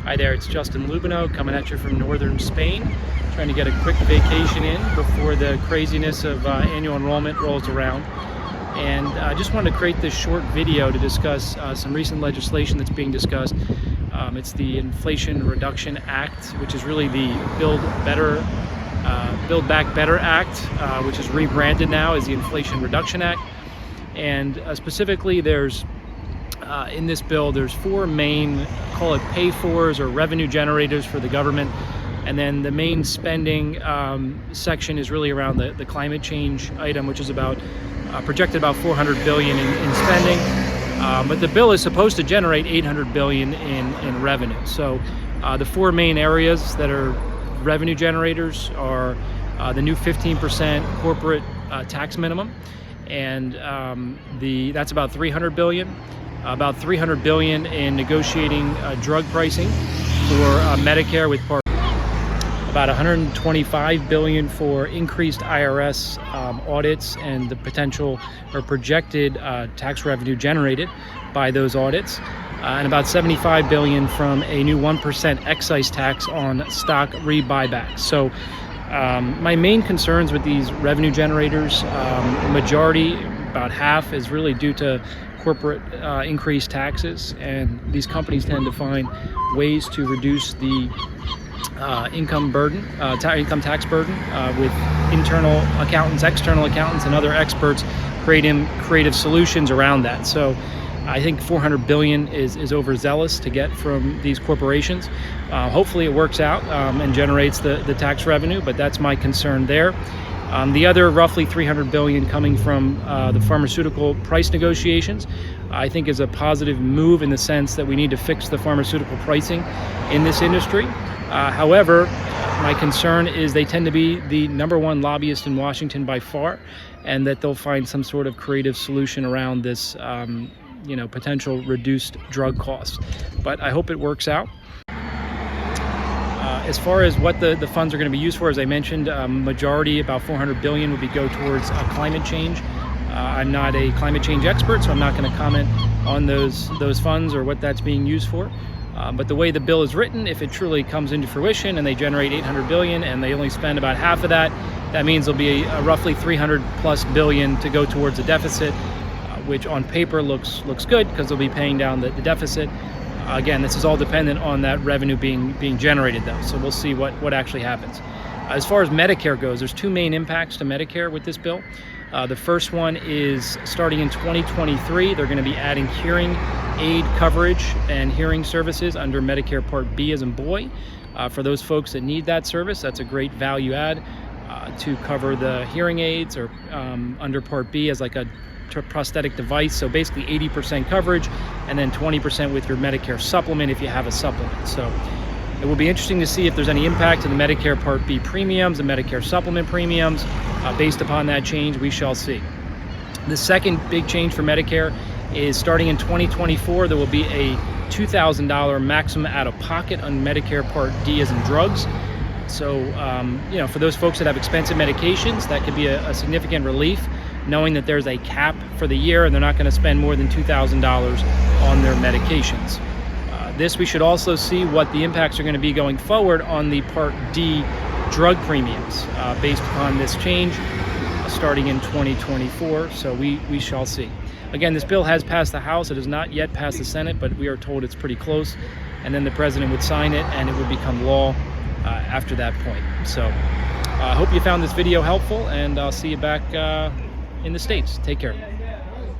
Hi there, it's Justin Lubino coming at you from northern Spain, trying to get a quick vacation in before the craziness of annual enrollment rolls around. And I just wanted to create this short video to discuss some recent legislation that's being discussed. It's the Inflation Reduction Act, which is really the Build Back Better Act, which is rebranded now as the Inflation Reduction Act. And specifically, there's in this bill, there's four main, call it pay-fors or revenue generators for the government. And then the main spending section is really around the climate change item, which is about projected about $400 billion in spending. But the bill is supposed to generate $800 billion in revenue. So the four main areas that are revenue generators are the new 15% corporate tax minimum, and that's about $300 billion. About $300 billion in negotiating drug pricing for Medicare with Part. About $125 billion for increased IRS audits and the potential or projected tax revenue generated by those audits, and about $75 billion from a new 1% excise tax on stock rebuybacks. So my main concerns with these revenue generators, majority, about half, is really due to corporate increased taxes, and these companies tend to find ways to reduce the income tax burden with internal accountants, external accountants, and other experts creating creative solutions around that. So I think $400 billion is overzealous to get from these corporations. Hopefully it works out and generates the tax revenue, but that's my concern there. The other roughly $300 billion coming from the pharmaceutical price negotiations, I think, is a positive move in the sense that we need to fix the pharmaceutical pricing in this industry. However, my concern is they tend to be the #1 lobbyist in Washington by far, and that they'll find some sort of creative solution around this, potential reduced drug costs. But I hope it works out. As far as what the funds are going to be used for, as I mentioned, majority, about $400 billion, would go towards climate change. I'm not a climate change expert, so I'm not going to comment on those funds or what that's being used for. But the way the bill is written, if it truly comes into fruition and they generate $800 billion and they only spend about half of that, that means there'll be roughly $300+ billion to go towards a deficit, which on paper looks good because they'll be paying down the deficit. Again, this is all dependent on that revenue being generated, though, so we'll see what actually happens. As far as Medicare goes, there's two main impacts to Medicare with this bill. The first one is starting in 2023, they're going to be adding hearing aid coverage and hearing services under Medicare Part B as in boy. For those folks that need that service, that's a great value add to cover the hearing aids, or under Part B as like a prosthetic device. So basically 80% coverage, and then 20% with your Medicare supplement if you have a supplement. So it will be interesting to see if there's any impact to the Medicare Part B premiums and Medicare supplement premiums. Based upon that change, we shall see. The second big change for Medicare is starting in 2024, there will be a $2,000 maximum out-of-pocket on Medicare Part D as in drugs. So, for those folks that have expensive medications, that could be a significant relief, knowing that there's a cap for the year and they're not going to spend more than $2,000 on their medications. This, we should also see what the impacts are going to be going forward on the Part D drug premiums based upon this change starting in 2024. So we shall see. Again, this bill has passed the House. It has not yet passed the Senate, but we are told it's pretty close. And then the president would sign it and it would become law after that point. So I hope you found this video helpful, and I'll see you back in the States. Take care.